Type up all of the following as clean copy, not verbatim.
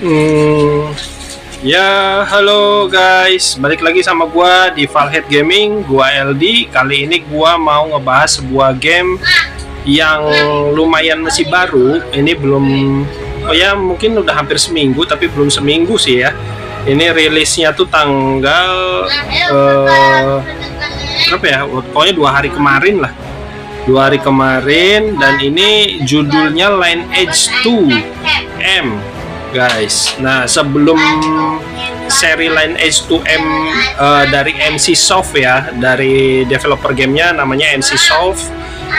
Hmm, ya, halo guys, balik lagi sama gua di Valhead Gaming, gua LD. Kali ini gua mau ngebahas sebuah game yang lumayan masih baru. Ini belum, oh ya mungkin udah hampir seminggu, tapi belum seminggu sih ya. Ini rilisnya tuh tanggal berapa ya? Pokoknya 2 hari kemarin lah. 2 hari kemarin, dan ini judulnya Lineage 2M. Guys, nah sebelum seri Lineage 2M dari NC Soft ya, dari developer gamenya namanya NC Soft.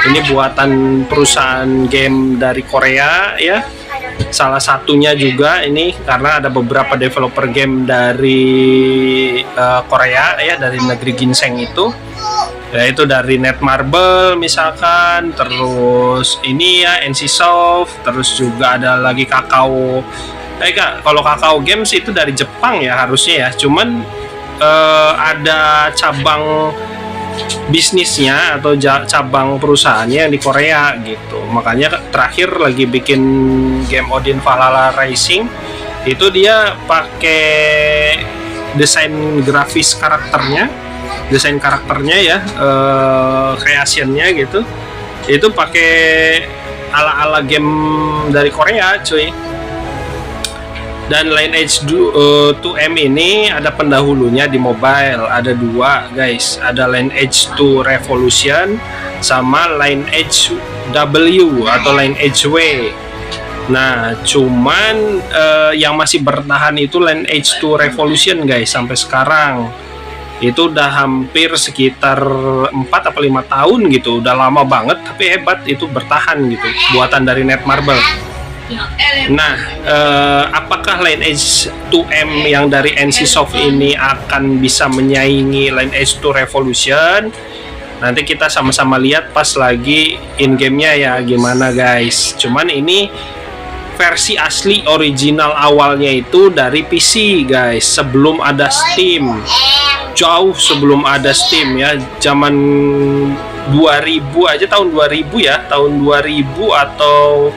Ini buatan perusahaan game dari Korea ya. Salah satunya juga ini karena ada beberapa developer game dari Korea ya, dari negeri ginseng itu. Yaitu dari Netmarble misalkan, terus ini ya NC Soft, terus juga ada lagi Kakao. Kalau Kakao Games itu dari Jepang ya harusnya ya, cuman ada cabang bisnisnya atau cabang perusahaannya yang di Korea gitu. Makanya terakhir lagi bikin game Odin Valhalla Rising itu dia pakai desain grafis karakternya, ya, creationnya gitu, itu pakai ala-ala game dari Korea cuy. Dan Lineage 2M ini ada pendahulunya di mobile, ada 2 guys, ada Lineage 2 Revolution sama Lineage W atau Lineage W. Nah cuman yang masih bertahan itu Lineage 2 Revolution guys, sampai sekarang itu udah hampir sekitar 4 atau 5 tahun gitu, udah lama banget, tapi hebat itu bertahan gitu, buatan dari Netmarble. Nah, apakah Lineage 2M yang dari NC Soft ini akan bisa menyaingi Lineage 2 Revolution? Nanti kita sama-sama lihat pas lagi in gamenya ya gimana guys. Cuman ini versi asli original awalnya itu dari PC guys, sebelum ada Steam, jauh sebelum ada Steam ya, zaman 2000 aja, tahun 2000 ya, tahun 2000 atau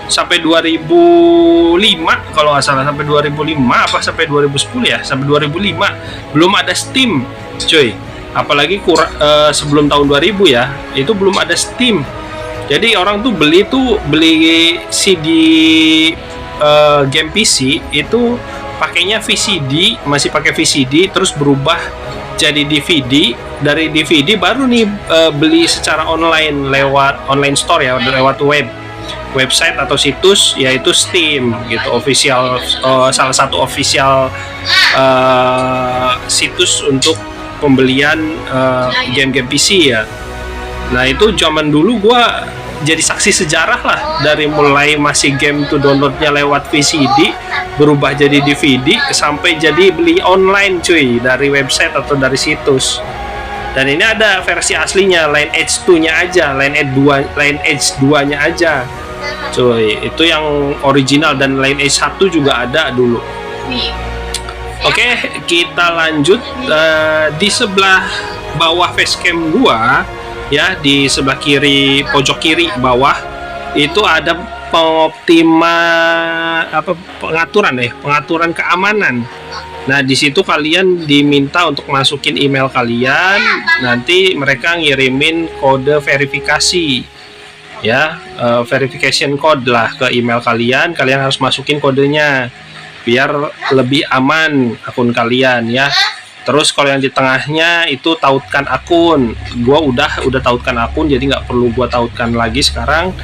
sampai 2005 kalau nggak salah, sampai 2005 apa sampai 2010 ya, sampai 2005 belum ada Steam cuy. Apalagi sebelum tahun 2000 ya, itu belum ada Steam. Jadi orang tuh beli CD game PC itu pakainya VCD, masih pakai VCD, terus berubah jadi DVD. Dari DVD baru nih beli secara online lewat online store ya, lewat website atau situs, yaitu Steam gitu, official, salah satu official situs untuk pembelian game-game PC ya. Nah itu zaman dulu gua jadi saksi sejarah lah, dari mulai masih game tuh downloadnya lewat VCD, berubah jadi DVD, sampai jadi beli online cuy, dari website atau dari situs. Dan ini ada versi aslinya, Lineage 2-nya aja, Lineage 2-nya aja cuy, itu yang original, dan Lineage 1 juga ada dulu. Oke, kita lanjut. Di sebelah bawah facecam gua ya, di sebelah kiri, pojok kiri bawah itu ada pengaturan keamanan. Nah di situ kalian diminta untuk masukin email kalian, nanti mereka ngirimin kode verifikasi ya, verification code lah ke email kalian. Kalian harus masukin kodenya biar lebih aman akun kalian ya. Terus kalau yang di tengahnya itu tautkan akun, gua udah tautkan akun, jadi nggak perlu gua tautkan lagi sekarang.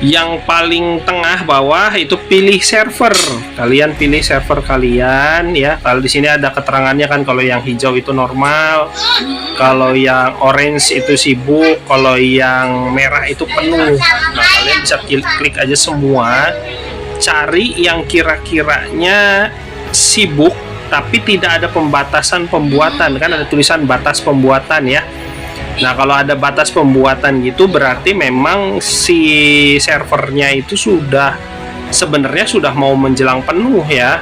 Yang paling tengah bawah itu pilih server, kalian pilih server kalian ya. Kalau di sini ada keterangannya kan, kalau yang hijau itu normal, kalau yang orange itu sibuk, kalau yang merah itu penuh. Nah kalian bisa klik aja semua, cari yang kira-kiranya sibuk tapi tidak ada pembatasan pembuatan, kan ada tulisan batas pembuatan ya. Nah kalau ada batas pembuatan gitu, berarti memang si servernya itu sebenarnya sudah mau menjelang penuh ya.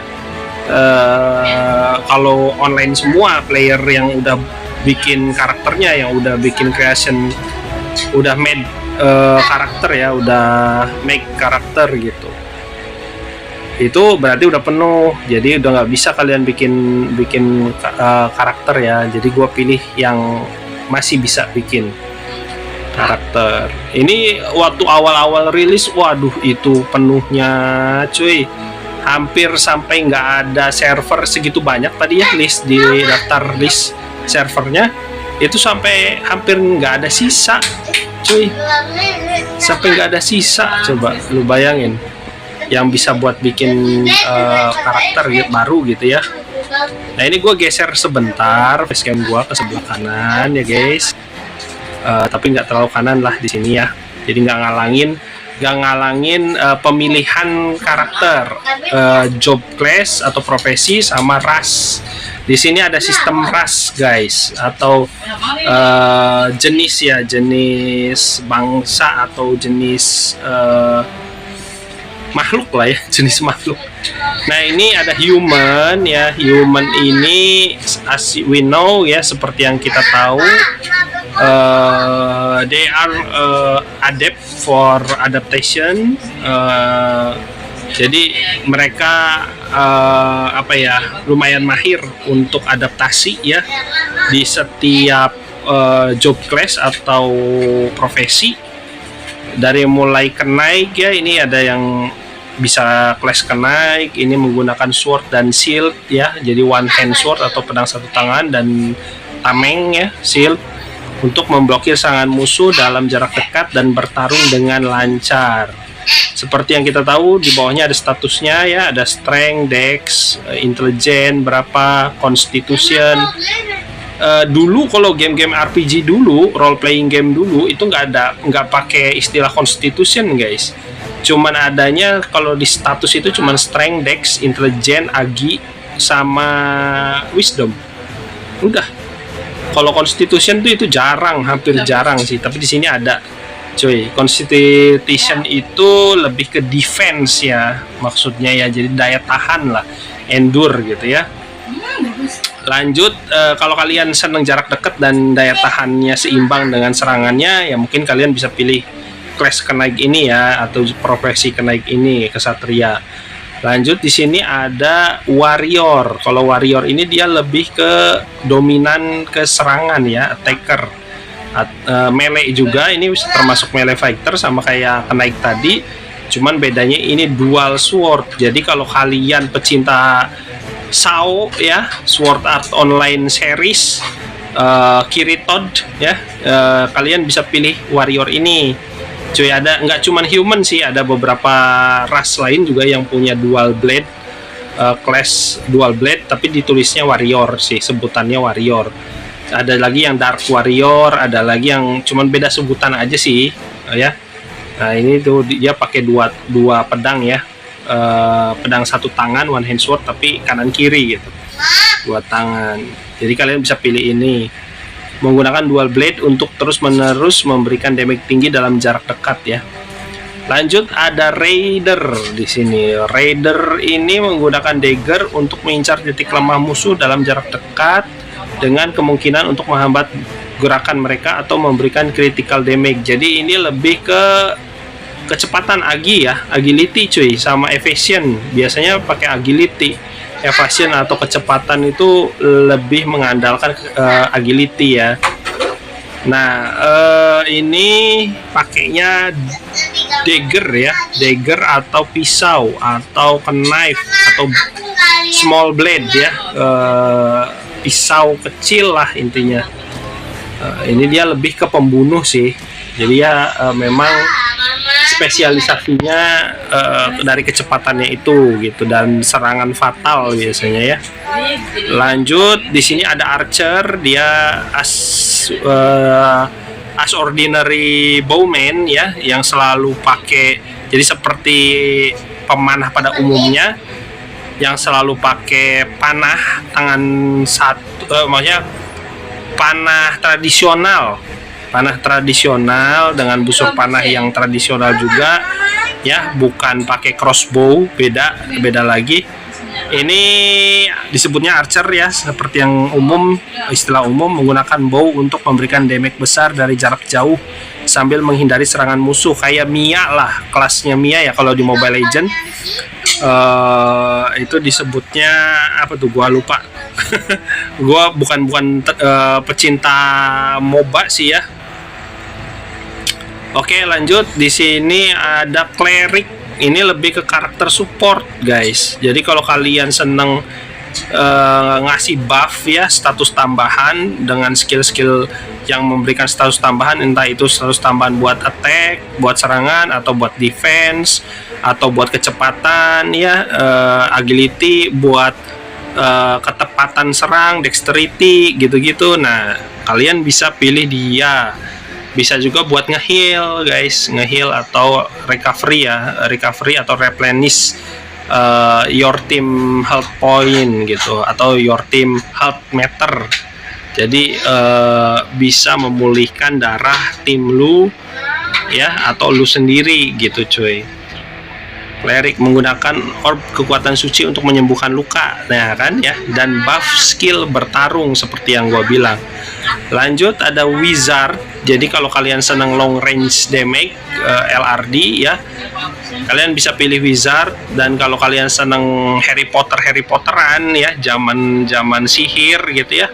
Kalau online semua player yang udah bikin karakternya, yang udah bikin creation, udah made karakter ya, udah make karakter gitu. itu berarti udah penuh, jadi udah nggak bisa kalian bikin karakter ya. Jadi gue pilih yang masih bisa bikin karakter. Ini waktu awal-awal rilis, waduh itu penuhnya cuy, hampir sampai nggak ada server segitu banyak tadi ya, list di daftar list servernya itu sampai hampir nggak ada sisa cuy, sampai nggak ada sisa. Coba lu bayangin, yang bisa buat bikin karakter gitu, baru gitu ya. Nah ini gue geser sebentar facecam gue ke sebelah kanan ya guys, tapi nggak terlalu kanan lah di sini ya, jadi nggak ngalangin pemilihan karakter, job class atau profesi sama ras. Di sini ada sistem ras guys, atau jenis ya, jenis bangsa atau jenis makhluk lah ya, jenis makhluk. Nah ini ada human ya, human ini as we know ya, seperti yang kita tahu, they are adept for adaptation. Jadi mereka apa ya, lumayan mahir untuk adaptasi ya di setiap job class atau profesi. Dari mulai kenaik ya, ini ada yang bisa class kenaik, ini menggunakan sword dan shield ya, jadi one hand sword atau pedang satu tangan, dan tameng ya, shield, untuk memblokir serangan musuh dalam jarak dekat dan bertarung dengan lancar. Seperti yang kita tahu di bawahnya ada statusnya ya, ada strength, dex, intelligence berapa, constitution. Dulu kalau game-game RPG dulu, role playing game dulu itu nggak pakai istilah constitution guys, cuman adanya kalau di status itu cuman strength, dex, intelligence, agi sama wisdom, udah. Kalau constitution tuh itu jarang, hampir jarang sih, tapi di sini ada cuy. Constitution itu lebih ke defense ya maksudnya ya, jadi daya tahan lah, endure gitu ya. Lanjut, kalau kalian seneng jarak dekat dan daya tahannya seimbang dengan serangannya, ya mungkin kalian bisa pilih class kenaik ini ya, atau profesi kenaik ini, kesatria. Lanjut, di sini ada warrior. Kalau warrior ini dia lebih ke dominan ke serangan ya, attacker. Melee juga, ini termasuk melee fighter sama kayak kenaik tadi, cuman bedanya ini dual sword. Jadi kalau kalian pecinta SAO ya, Sword Art Online series, Kiritod ya, kalian bisa pilih warrior ini cuy. Ada nggak cuman human sih, ada beberapa ras lain juga yang punya dual blade, class dual blade, tapi ditulisnya warrior sih, sebutannya warrior. Ada lagi yang dark warrior, ada lagi yang cuman beda sebutan aja sih ya. Nah ini tuh dia pakai dua pedang ya, pedang satu tangan, one hand sword, tapi kanan kiri gitu, dua tangan. Jadi kalian bisa pilih ini, menggunakan dual blade untuk terus menerus memberikan damage tinggi dalam jarak dekat ya. Lanjut, ada raider di sini. Raider ini menggunakan dagger untuk mengincar titik lemah musuh dalam jarak dekat dengan kemungkinan untuk menghambat gerakan mereka atau memberikan critical damage. Jadi ini lebih ke kecepatan agi ya, agility cuy, sama evasion. Biasanya pakai agility. Evasion atau kecepatan itu lebih mengandalkan agility ya. Nah ini pakainya dagger ya, dagger atau pisau atau knife atau small blade ya, pisau kecil lah intinya. Ini dia lebih ke pembunuh sih, jadi ya memang spesialisasinya dari kecepatannya itu gitu, dan serangan fatal biasanya ya. Lanjut, di sini ada archer, dia as ordinary bowman ya, yang selalu pakai, jadi seperti pemanah pada umumnya yang selalu pakai panah tangan satu, maksudnya panah tradisional dengan busur panah yang tradisional juga ya, bukan pakai crossbow, beda lagi. Ini disebutnya archer ya, seperti yang umum, istilah umum, menggunakan bow untuk memberikan damage besar dari jarak jauh sambil menghindari serangan musuh, kayak Mia lah, kelasnya Mia ya kalau di Mobile Legends. Itu disebutnya apa tuh, gua lupa. Gua bukan pecinta MOBA sih ya. Oke, lanjut. Di sini ada cleric. Ini lebih ke karakter support, guys. Jadi kalau kalian seneng ngasih buff ya, status tambahan dengan skill-skill yang memberikan status tambahan, entah itu status tambahan buat attack, buat serangan, atau buat defense, atau buat kecepatan ya, agility, buat ketepatan serang, dexterity gitu-gitu. Nah, kalian bisa pilih dia. Bisa juga buat nge-heal, guys, nge-heal atau recovery ya, recovery atau replenish your team health point gitu, atau your team health meter. Jadi bisa memulihkan darah tim lu ya, atau lu sendiri gitu cuy. Cleric menggunakan orb kekuatan suci untuk menyembuhkan luka, nah kan ya, dan buff skill bertarung seperti yang gua bilang. Lanjut ada wizard. Jadi kalau kalian senang long range damage, LRD ya, kalian bisa pilih wizard. Dan kalau kalian senang Harry Potteran ya, zaman sihir gitu ya,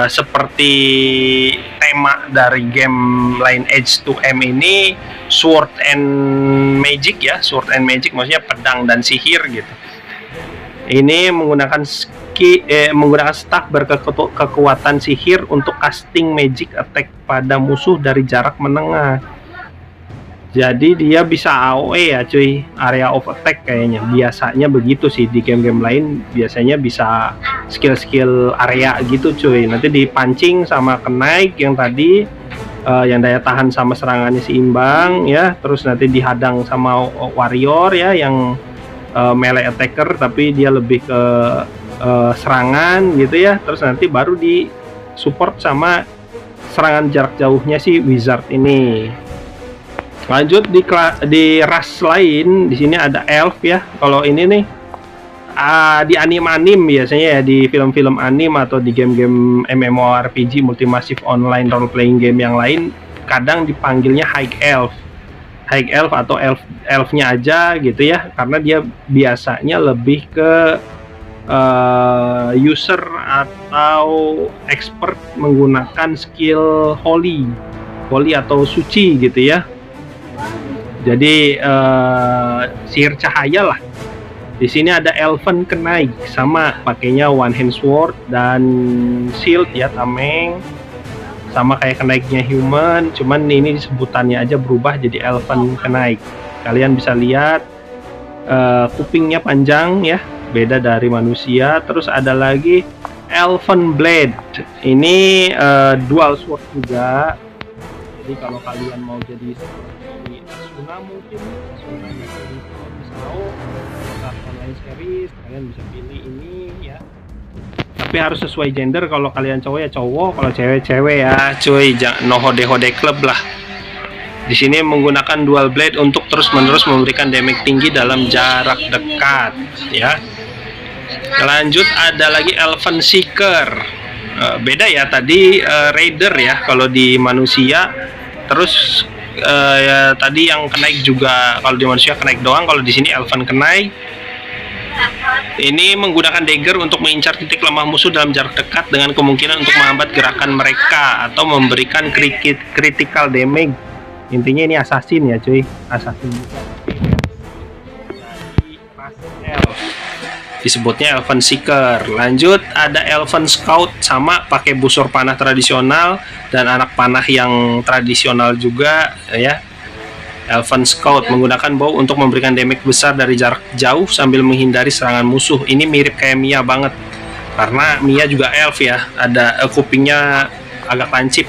seperti tema dari game Lineage 2M ini, Sword and Magic ya, Sword and Magic maksudnya pedang dan sihir gitu. Ini menggunakan staff berkekuatan sihir untuk casting magic attack pada musuh dari jarak menengah. Jadi dia bisa AOE ya cuy, area of attack kayaknya. Biasanya begitu sih, di game-game lain biasanya bisa skill-skill area gitu cuy. Nanti dipancing sama kenaik yang tadi, yang daya tahan sama serangannya seimbang ya. Terus nanti dihadang sama warrior ya, yang melee attacker tapi dia lebih ke serangan gitu ya. Terus nanti baru di support sama serangan jarak jauhnya si wizard ini. Lanjut di ras lain, di sini ada elf ya. Kalau ini nih di anim biasanya ya, di film-film anim atau di game-game MMORPG multimassive online role playing game yang lain, kadang dipanggilnya high elf atau elfnya aja gitu ya, karena dia biasanya lebih ke user atau expert menggunakan skill holy atau suci gitu ya. Jadi sihir cahaya lah. Di sini ada elven kenaik, sama pakainya one hand sword dan shield ya, tameng, sama kayak kenaiknya human, cuman ini sebutannya aja berubah jadi elven kenaik. Kalian bisa lihat kupingnya panjang ya, beda dari manusia. Terus ada lagi elven blade, ini dual sword juga. Jadi kalau kalian mau jadi seperti Asuna, mungkin Asuna dari Misao online series, kalian bisa pilih ini ya. Tapi harus sesuai gender, kalau kalian cowok ya cowok, kalau cewek ya cuy, jangan no hode club lah. Di sini menggunakan dual blade untuk terus-menerus memberikan damage tinggi dalam jarak dekat ya. Lanjut ada lagi Elven Seeker. Beda ya, tadi Raider ya kalau di manusia. Terus ya, tadi yang kenaik juga, kalau di manusia kenaik doang, kalau di sini Elven kenaik. Ini menggunakan dagger untuk mengincar titik lemah musuh dalam jarak dekat dengan kemungkinan untuk menghambat gerakan mereka atau memberikan critical damage. Intinya ini assassin ya cuy, assassin disebutnya Elven Seeker. Lanjut ada Elven Scout, sama pakai busur panah tradisional dan anak panah yang tradisional juga ya. Elven Scout menggunakan bow untuk memberikan damage besar dari jarak jauh sambil menghindari serangan musuh. Ini mirip kayak Mia banget, karena Mia juga elf ya, ada kupingnya agak lancip.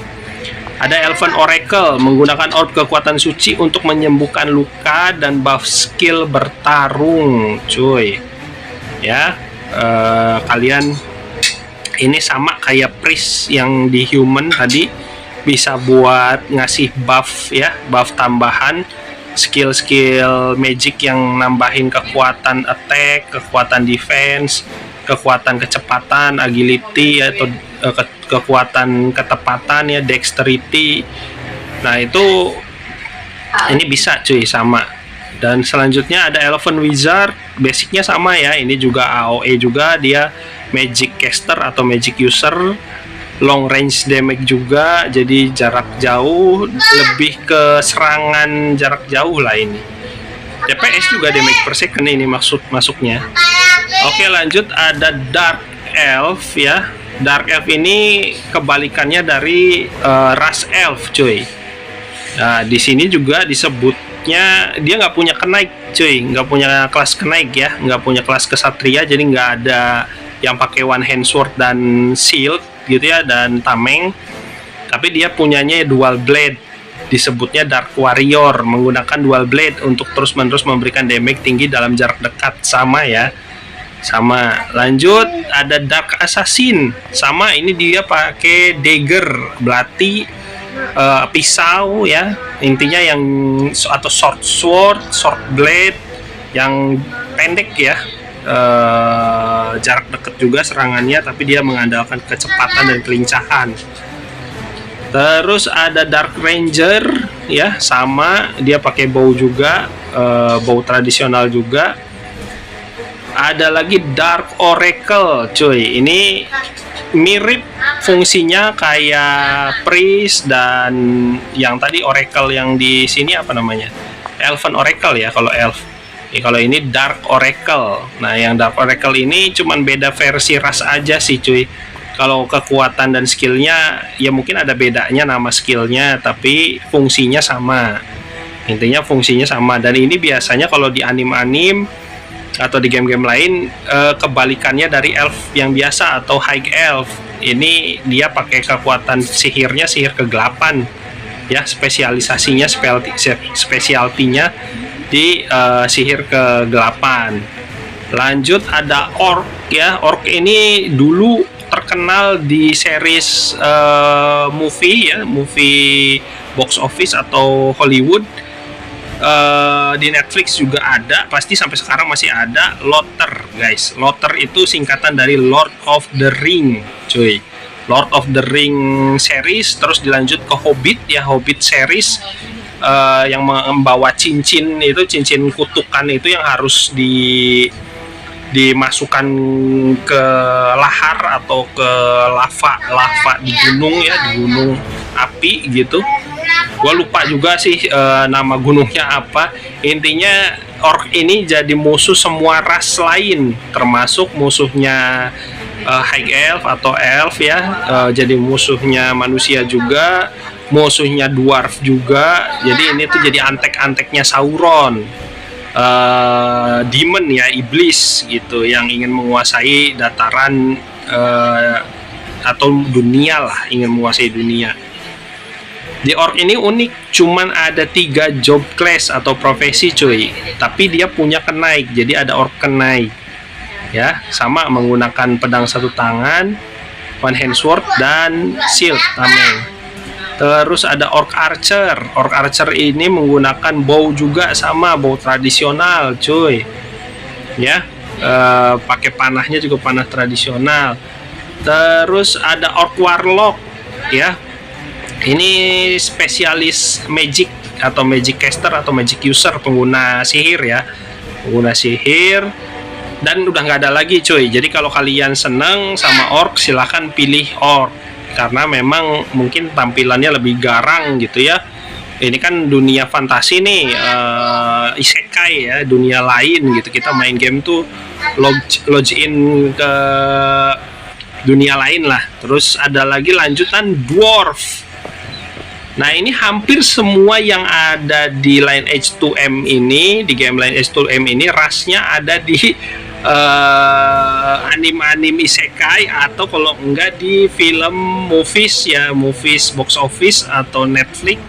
Ada Elven Oracle menggunakan orb kekuatan suci untuk menyembuhkan luka dan buff skill bertarung cuy ya. Kalian ini sama kayak priest yang di human tadi, bisa buat ngasih buff ya, buff tambahan, skill magic yang nambahin kekuatan attack, kekuatan defense, kekuatan kecepatan, agility atau kekuatan ketepatan ya, dexterity. Nah itu ini bisa cuy sama Dan selanjutnya ada Elephant Wizard, basicnya sama ya, ini juga AOE juga, dia Magic Caster atau Magic User, long range damage juga, jadi jarak jauh, lebih ke serangan jarak jauh lah ini. DPS juga damage per second ini masuknya. Oke, lanjut ada Dark Elf ya. Dark Elf ini kebalikannya dari Rush Elf, cuy. Nah, di sini juga disebutnya dia nggak punya kenaik, cuy, nggak punya kelas kenaik ya, nggak punya kelas kesatria, jadi nggak ada yang pakai one hand sword dan shield gitu ya, dan tameng. Tapi dia punyanya dual blade, disebutnya Dark Warrior, menggunakan dual blade untuk terus-menerus memberikan damage tinggi dalam jarak dekat, sama ya. Sama. Lanjut ada Dark Assassin, sama, ini dia pakai dagger, belati, pisau ya, intinya yang atau sword blade yang pendek ya, jarak dekat juga serangannya, tapi dia mengandalkan kecepatan dan kelincahan. Terus ada Dark Ranger ya, sama, dia pakai bow juga, bow tradisional juga. Ada lagi Dark Oracle, cuy, ini mirip fungsinya kayak priest dan yang tadi oracle yang di sini apa namanya, Elven Oracle ya kalau elf. Kalau ini Dark Oracle. Nah, yang Dark Oracle ini cuman beda versi ras aja sih, cuy. Kalau kekuatan dan skillnya ya mungkin ada bedanya nama skillnya, tapi fungsinya sama. Intinya fungsinya sama. Dan ini biasanya kalau di anim-anim atau di game-game lain kebalikannya dari elf yang biasa atau high elf. Ini dia pakai kekuatan sihirnya sihir kegelapan ya, spesialisasinya spesialtinya di sihir kegelapan. Lanjut ada Orc ya. Orc ini dulu terkenal di series movie ya, movie box office atau Hollywood. Di Netflix juga ada, pasti sampai sekarang masih ada. Lothar, guys. Lothar itu singkatan dari Lord of the Ring, cuy. Lord of the Ring series, terus dilanjut ke Hobbit ya, Hobbit series, yang membawa cincin itu, cincin kutukan itu yang harus dimasukkan ke lahar atau ke lava di gunung ya, di gunung api gitu. Gua lupa juga sih nama gunungnya apa. Intinya orc ini jadi musuh semua ras lain, termasuk musuhnya high elf atau elf ya, jadi musuhnya manusia juga, musuhnya dwarf juga. Jadi ini tuh jadi antek-anteknya Sauron, demon ya, iblis gitu, yang ingin menguasai dataran atau dunia lah, ingin menguasai dunia. Di orc ini unik, cuman ada 3 job class atau profesi, cuy. Tapi dia punya kenaik, jadi ada orc kenaik ya, sama, menggunakan pedang satu tangan, one hand sword dan shield tameng. Terus ada orc archer. Orc archer ini menggunakan bow juga, sama, bow tradisional, cuy ya. Pakai panahnya juga panah tradisional. Terus ada orc warlock ya, ini spesialis magic atau magic caster atau magic user, pengguna sihir ya, pengguna sihir. Dan udah nggak ada lagi, cuy. Jadi kalau kalian seneng sama orc, silahkan pilih orc, karena memang mungkin tampilannya lebih garang gitu ya. Ini kan dunia fantasi nih, isekai ya, dunia lain gitu. Kita main game tuh login ke dunia lain lah. Terus ada lagi lanjutan dwarf. Nah, ini hampir semua yang ada di Lineage 2M ini, di game Lineage 2M ini, rasnya ada di anim-anim isekai, atau kalau enggak di film movies ya, movies box office atau Netflix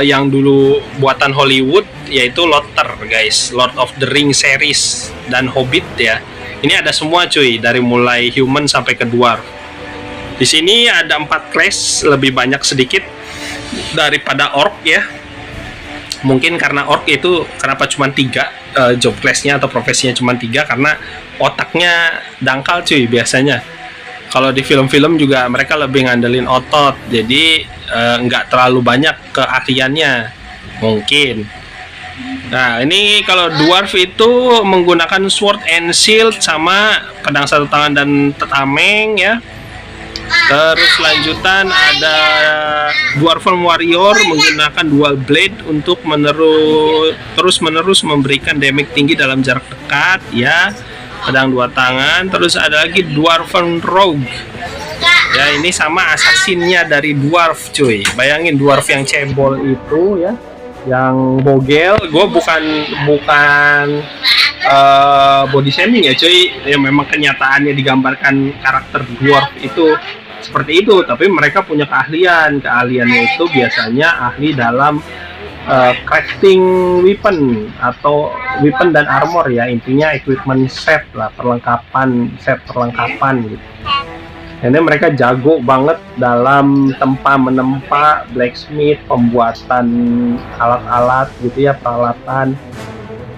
yang dulu buatan Hollywood, yaitu Lothar, guys. Lord of the Ring series dan Hobbit ya. Ini ada semua, cuy, dari mulai human sampai ke dwarf. Di sini ada 4 class, lebih banyak sedikit daripada orc ya. Mungkin karena orc itu kenapa cuma 3 job class-nya atau profesinya cuma 3, karena otaknya dangkal, cuy, biasanya. Kalau di film-film juga mereka lebih ngandelin otot, jadi nggak terlalu banyak keahliannya mungkin. Nah, ini kalau dwarf itu menggunakan sword and shield sama pedang satu tangan dan tameng ya. Terus lanjutan ada Dwarven Warrior menggunakan dual blade untuk terus menerus memberikan damage tinggi dalam jarak dekat ya. Pedang dua tangan. Terus ada lagi Dwarven Rogue. Ya, ini sama assassinnya dari dwarf cuy. Bayangin dwarf yang cebol itu ya, yang bogel. Gue bukan body shaming ya cuy. Ya memang kenyataannya digambarkan karakter dwarf itu seperti itu, tapi mereka punya keahliannya itu biasanya ahli dalam crafting weapon atau weapon dan armor ya, intinya equipment set lah, perlengkapan gitu. Ini mereka jago banget dalam menempa blacksmith, pembuatan alat-alat gitu ya, peralatan.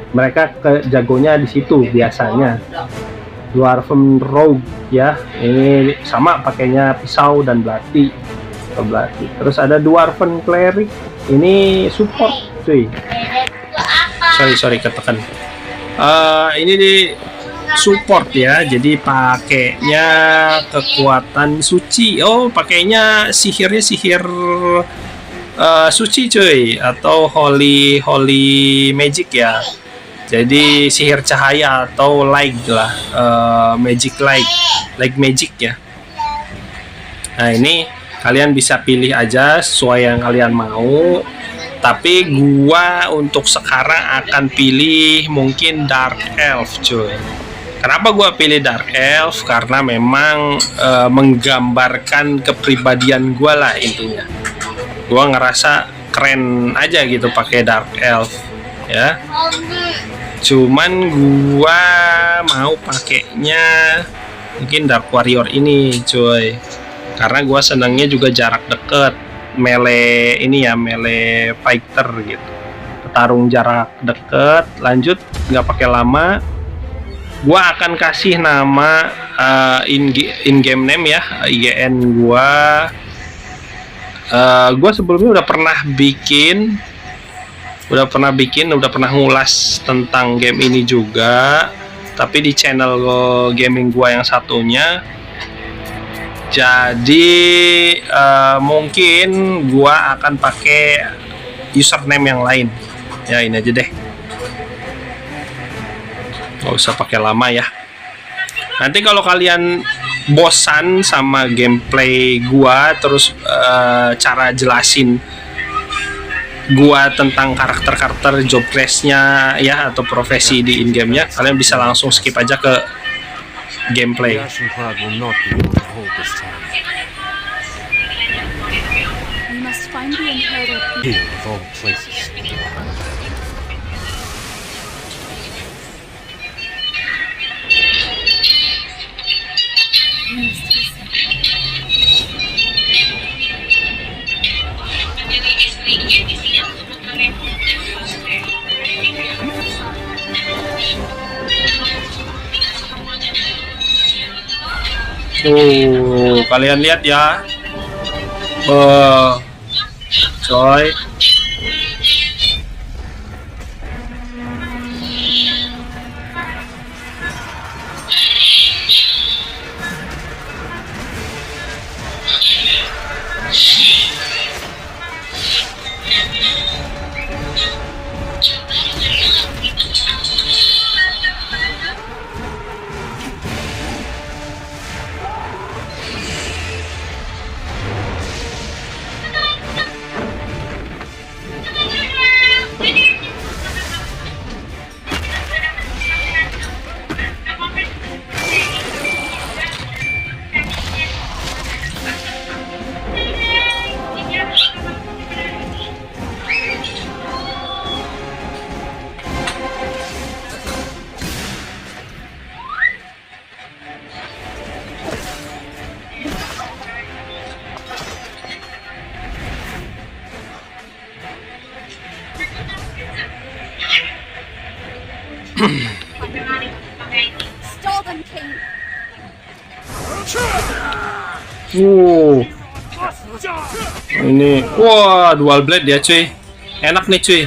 Mereka jagonya di situ biasanya. Dwarven Rogue ya, ini sama pakainya pisau dan belati. Terus ada Dwarven Cleric, ini support cuy. Sorry ketekan. Ini di support ya, jadi pakainya kekuatan suci. Oh, pakainya sihir suci cuy, atau holy magic ya. Jadi sihir cahaya atau light lah, magic light magic ya. Nah, ini kalian bisa pilih aja sesuai yang kalian mau. Tapi gua untuk sekarang akan pilih mungkin Dark Elf cuy. Kenapa gua pilih Dark Elf? Karena memang menggambarkan kepribadian gua lah intinya. Gua ngerasa keren aja gitu pakai Dark Elf ya. Cuman gua mau pakainya mungkin Dark Warrior ini cuy, karena gua senangnya juga jarak deket, melee ini ya, melee fighter gitu, petarung jarak deket. Lanjut, nggak pakai lama, gua akan kasih nama in game name ya, IGN gua. Gua sebelumnya udah pernah ngulas tentang game ini juga, tapi di channel gaming gua yang satunya. Jadi mungkin gua akan pakai username yang lain ya, ini aja deh, nggak usah pakai lama ya. Nanti kalau kalian bosan sama gameplay gua, terus cara jelasin gua tentang karakter job class-nya ya, atau profesi di in-game-nya, kalian bisa langsung skip aja ke gameplay. Kalian lihat ya, coy. Ini wah, dual blade ya cuy, enak nih cuy.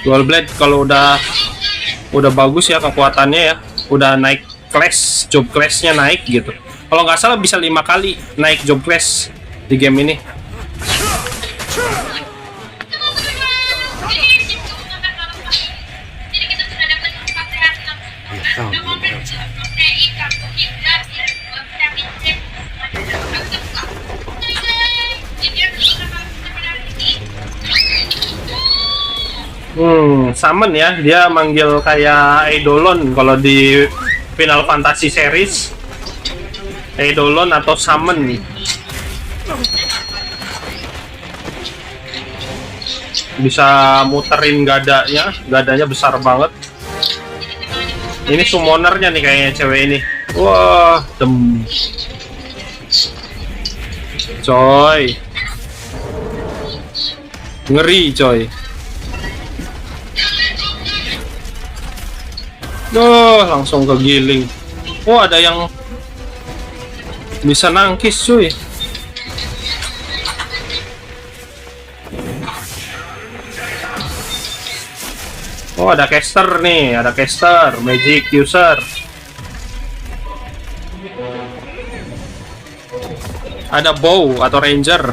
Dual blade kalau udah bagus ya kekuatannya ya, udah naik class, job classnya naik gitu. Kalau nggak salah bisa 5 kali naik job class di game ini. Summon ya, dia manggil kayak Eidolon kalau di Final Fantasy series. Eidolon atau summon. Bisa muterin gadanya besar banget. Ini summonernya nih kayaknya cewek ini. Wah, coy. Ngeri coy. Langsung kegiling. Oh, ada yang bisa nangkis cuy. Oh, ada caster nih, ada caster, magic user. Ada bow atau ranger.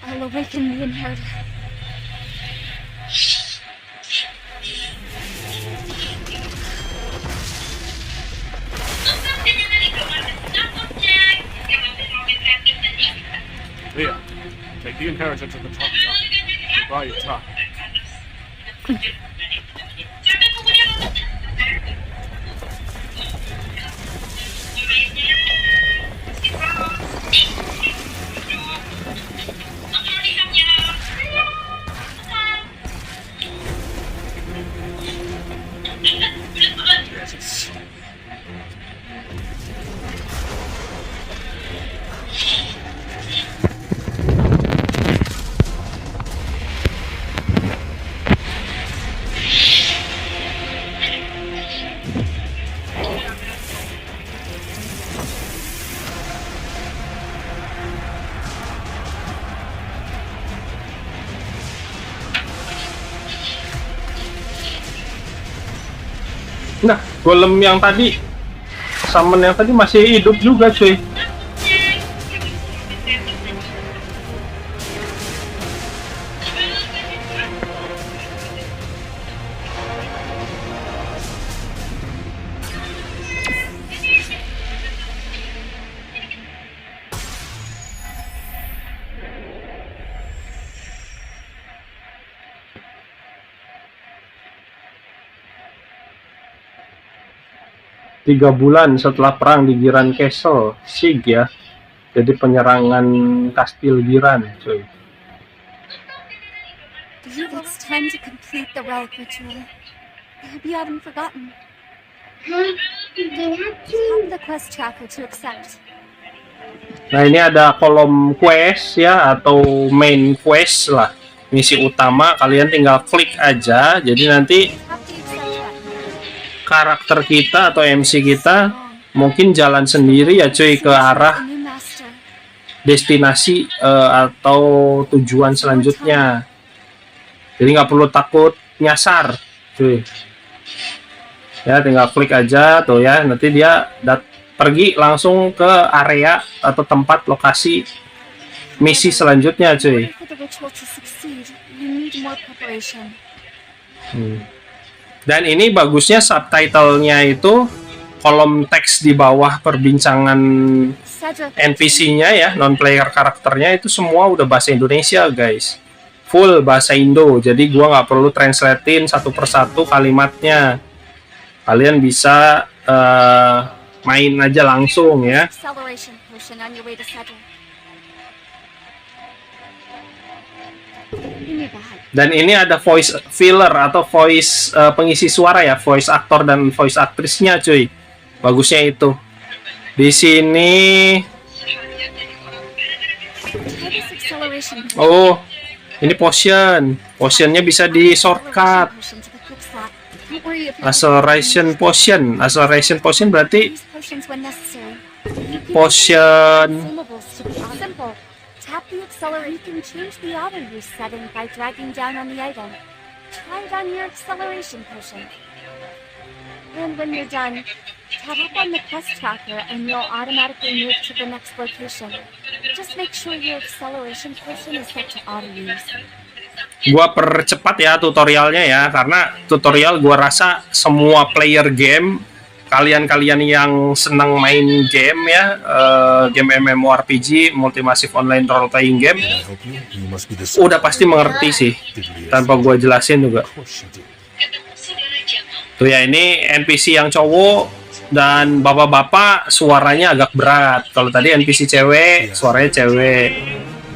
I'll awaken the inheritor. Here, take the inheritor to the top shelf. Buy your time. Yes. Nah, golem yang tadi, summon yang tadi masih hidup juga cuy. Tiga bulan setelah perang di Giran Castle, Sig ya. Jadi penyerangan kastil Giran, cuy. It's time to complete the relic ritual. I hope you haven't forgotten. Tap the quest tracker to accept. Nah, ini ada kolom quest ya, atau main quest lah. Misi utama, kalian tinggal klik aja. Jadi nanti Tap the accept button. karakter kita atau MC kita mungkin jalan sendiri ya cuy ke arah The new master. destinasi atau tujuan selanjutnya. Jadi nggak perlu takut nyasar cuy. Ya, tinggal klik aja tuh ya, nanti dia pergi langsung ke area atau tempat lokasi misi selanjutnya cuy. For the ritual to succeed, you need more preparation. Dan ini bagusnya subtitlenya itu kolom teks di bawah perbincangan Cedric, NPC-nya ya, non-player karakternya itu semua udah bahasa Indonesia guys. Full bahasa Indo, jadi gua nggak perlu translatein satu persatu kalimatnya. Kalian bisa main aja langsung ya. acceleration potion on your way to Cedric. Ini bahan. Dan ini ada voice filler atau voice pengisi suara ya, voice actor dan voice aktrisnya cuy. Bagusnya itu. Di sini Try this acceleration potion. Oh, ini potion. Potionnya bisa di shortcut. Potion to the quick slot. Don't worry if you Acceleration potion. Acceleration potion berarti use potions when necessary. You can potion. consumables to be simple. Tap the accelerator. You can change the auto use setting by dragging down on the item. Try it on your acceleration potion. And when you're done, tap up on the quest tracker and you'll automatically move to the next location. Just make sure your acceleration potion is set to auto use. Gua percepat ya tutorialnya ya, karena tutorial gua rasa semua player game, kalian-kalian yang senang main game ya, game MMORPG, multi-massive online role playing game, udah pasti mengerti sih, tanpa gua jelasin juga. Tuh ya, ini NPC yang cowok dan bapak-bapak suaranya agak berat. Kalau tadi NPC cewek, suaranya cewek.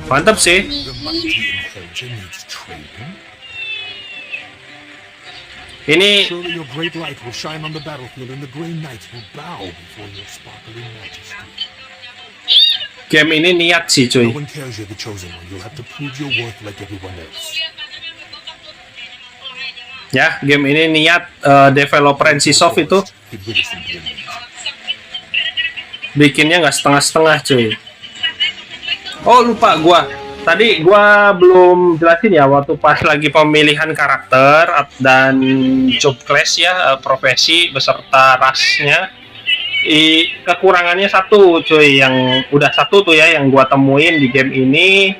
Mantap sih. Ini Surely your great light will shine on the battlefield, and the Grey Knights will bow before your sparkling majesty. game ini niat sih No cuy. one cares you're the chosen one. You'll have to prove your worth like everyone else. Ya, game ini niat. Developer NCSoft itu Get rid of some Grey Knights. bikinnya nggak setengah-setengah cuy. Oh lupa tadi gua belum jelasin ya waktu pas lagi pemilihan karakter dan job class ya, profesi beserta rasnya. Kekurangannya satu cuy, yang udah satu tuh ya yang gua temuin di game ini,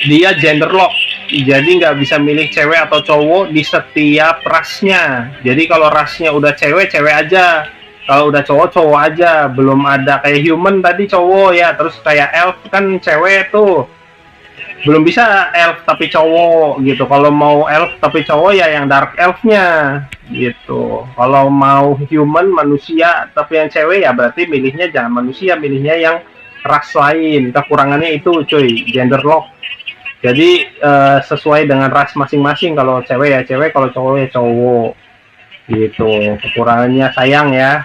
dia gender lock. Jadi nggak bisa milih cewek atau cowok di setiap rasnya. Jadi kalau rasnya udah cewek, cewek aja. Kalau udah cowok, cowok aja. Belum ada kayak human tadi cowok ya. Terus kayak elf kan cewek tuh. Belum bisa elf tapi cowok gitu. Kalau mau elf tapi cowok ya yang dark elfnya gitu. Kalau mau human manusia tapi yang cewek ya berarti milihnya jangan manusia, milihnya yang ras lain. Kekurangannya itu cuy, gender lock. Jadi sesuai dengan ras masing-masing. Kalau cewek ya cewek, kalau cowok ya cowok gitu. Kekurangannya sayang ya.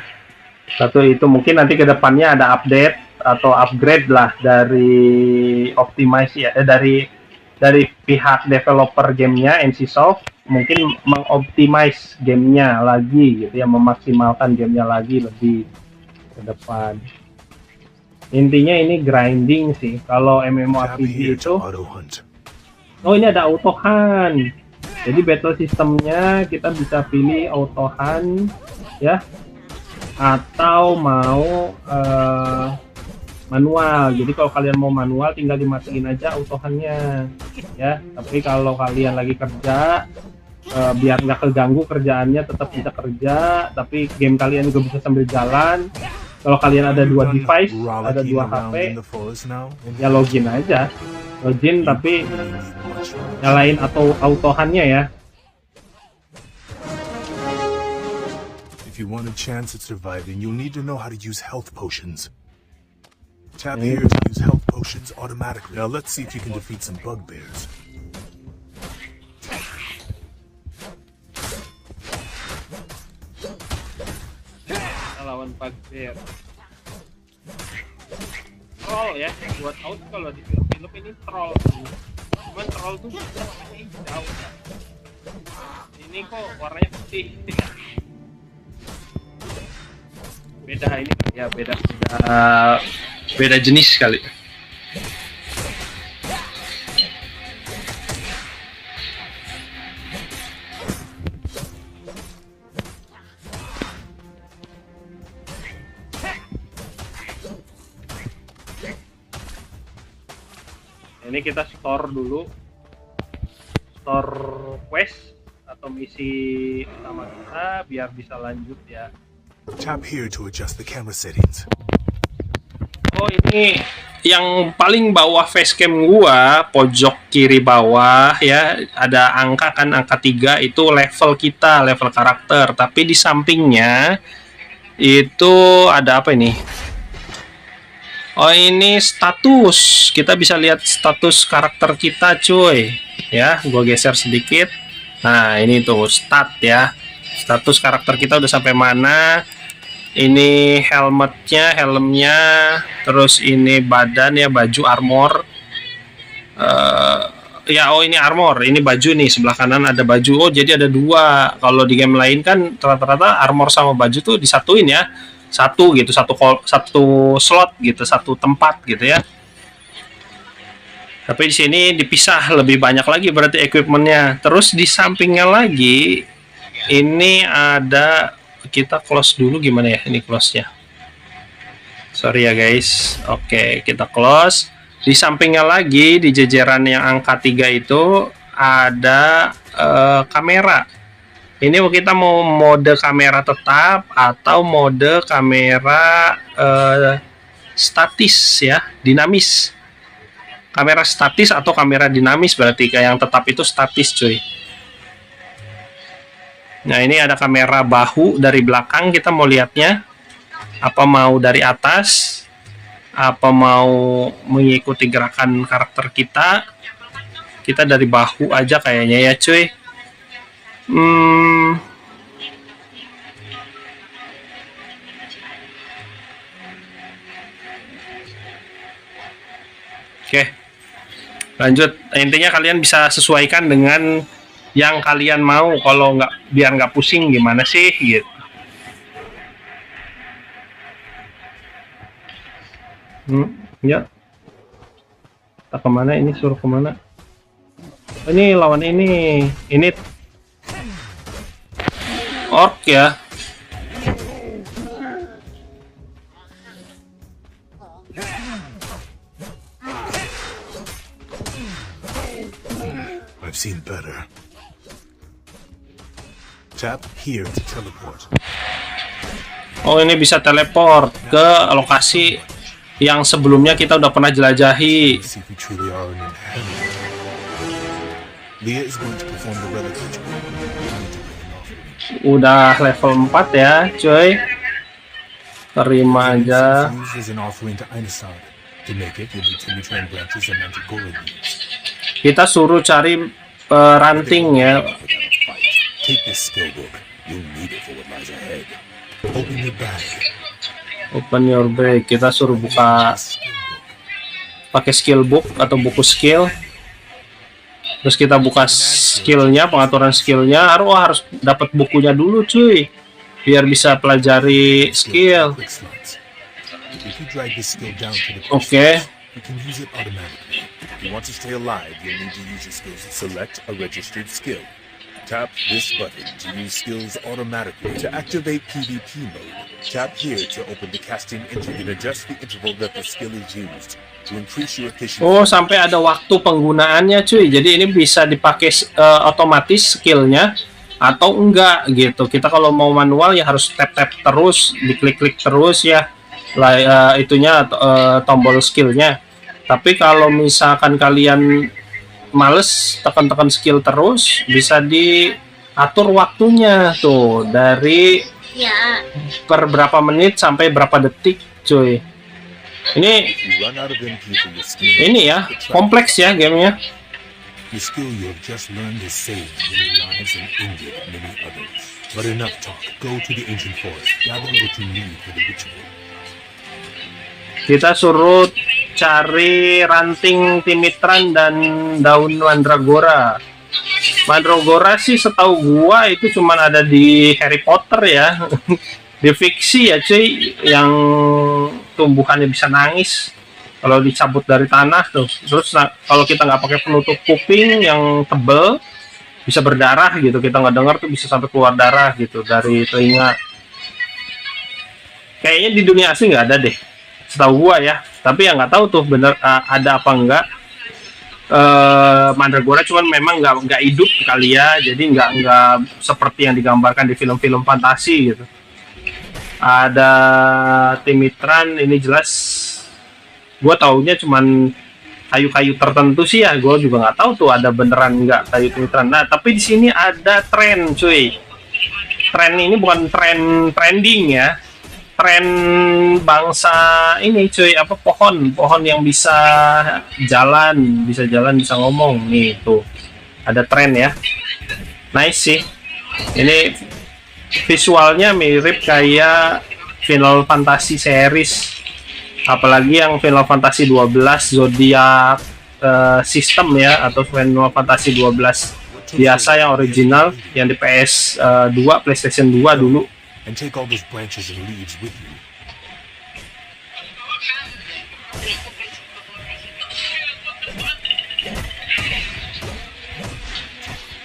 Satu itu, mungkin nanti ke depannya ada update atau upgrade lah dari optimize ya, dari pihak developer gamenya NCSoft, mungkin mengoptimize gamenya lagi gitu ya, memaksimalkan gamenya lagi lebih ke depan. Intinya ini grinding sih. Kalau Tap MMORPG here itu, to auto hunt. oh ini ada auto hunt. Jadi battle sistemnya kita bisa pilih auto hunt ya, atau mau manual. Jadi kalau kalian mau manual tinggal dimatiin aja auto hunt-nya ya. Tapi kalau kalian lagi kerja, biar nggak keganggu kerjaannya, tetap bisa kerja, tapi game kalian juga bisa sambil jalan. Kalau kalian ada dua device, ada dua HP, ya login aja. Login tapi nyalain atau auto hunt-nya ya. If you want a chance at surviving, you'll need to know how to use health potions. Tap here to use health potions automatically. Now let's see if you can defeat some bugbears. Lawan bugbear. Troll ya, buat out kalau di film ini troll. Cuman troll tuh warnanya hijau. Ini kok warnanya putih. Beda ini ya, beda jenis kali. Ini kita store dulu, store quest atau misi utama kita biar bisa lanjut ya. Tap here to adjust the camera settings. Oh ini yang paling bawah facecam gua, pojok kiri bawah ya, ada angka kan, angka 3 itu level kita, level karakter. Tapi di sampingnya itu ada apa ini? Oh ini status, kita bisa lihat status karakter kita cuy ya. Gua geser sedikit. Nah ini tuh stat ya, status karakter kita udah sampai mana. Ini helmnya, terus ini badan ya, baju armor. Ya, oh ini armor, ini baju nih, sebelah kanan ada baju. Oh jadi ada dua. Kalau di game lain kan rata-rata armor sama baju tuh disatuin ya, satu gitu, satu slot gitu, satu tempat gitu ya. Tapi di sini dipisah, lebih banyak lagi berarti equipmentnya. Terus di sampingnya lagi ini ada, kita close dulu gimana ya ini close-nya. Sorry ya guys. Oke, kita close. Di sampingnya lagi di jajaran yang angka 3 itu ada kamera. Ini kita mau mode kamera tetap atau mode kamera statis ya, dinamis. Kamera statis atau kamera dinamis, berarti kayak yang tetap itu statis cuy. Nah ini ada kamera bahu dari belakang, kita mau lihatnya apa mau dari atas, apa mau mengikuti gerakan karakter kita. Kita dari bahu aja kayaknya ya cuy. Oke, lanjut. Intinya kalian bisa sesuaikan dengan yang kalian mau. Kalau nggak, biar nggak pusing gimana sih gitu. Ya. Kita kemana ini? Suruh kemana? Ini lawan ini. Ini orc ya. I've seen better. Tap here to teleport. Oh ini bisa teleport ke lokasi yang sebelumnya kita udah pernah jelajahi. See if we truly are an inhabitant. Leah is going to perform the relic ritual. We need to bring him off. Udah level 4 ya cuy. Terima aja. Fused as an offering to Einasad. To make it, you'll need Timitran branches and Manticore leaves. Kita suruh cari ranting ya. Take this skill book. You'll need it for what lies ahead. Open your bag. Open your bag. Kita suruh buka pakai skill book atau buku skill. Terus kita buka skillnya, pengaturan skillnya. Harus dapat bukunya dulu cuy, biar bisa pelajari skill. Oke. You can use it automatically. If you want to stay alive, you'll need to use your skills to select a registered skill. Tap this button to use skills automatically. To activate PvP mode, tap here to open the casting engine and adjust the interval that the skill is used to increase your efficiency. Oh, sampai ada waktu penggunaannya cuy. Jadi ini bisa dipakai otomatis skillnya atau enggak gitu. Kita kalau mau manual ya harus tap-tap terus, diklik-klik terus ya. Itunya tombol skillnya. Tapi kalau misalkan kalian males tekan-tekan skill terus, bisa diatur waktunya tuh dari per berapa menit sampai berapa detik cuy. Ini ya kompleks ya gamenya. The skill you have just learned has saved many lives and injured many others. But enough talk. Go to the ancient forest. Gather what you need for the ritual. Kita suruh cari ranting Timitran dan daun mandragora. Mandragora sih setahu gua itu cuman ada di Harry Potter ya. Di fiksi ya cuy, yang tumbuhannya bisa nangis kalau dicabut dari tanah tuh. Terus kalau kita nggak pakai penutup kuping yang tebel, bisa berdarah gitu. Kita nggak dengar tuh bisa sampai keluar darah gitu dari telinga. Kayaknya di dunia asli nggak ada deh, setahu gua ya. Tapi ya nggak tahu tuh bener ada apa enggak. Mandragora cuman memang nggak hidup kali ya, jadi nggak seperti yang digambarkan di film-film fantasi gitu. Ada Timitran, ini jelas gue taunya cuman kayu-kayu tertentu sih ya. Gue juga nggak tahu tuh ada beneran nggak kayu Timitran. Nah tapi di sini ada tren cuy. Tren ini bukan tren trending ya, tren bangsa ini cuy, apa pohon yang bisa jalan bisa ngomong nih tuh. Ada tren ya, nice sih. Ini visualnya mirip kayak Final Fantasy series, apalagi yang Final Fantasy 12 Zodiac system ya, atau Final Fantasy 12 biasa yang original yang di PS2 PlayStation 2 dulu. And take all those branches and leaves with you.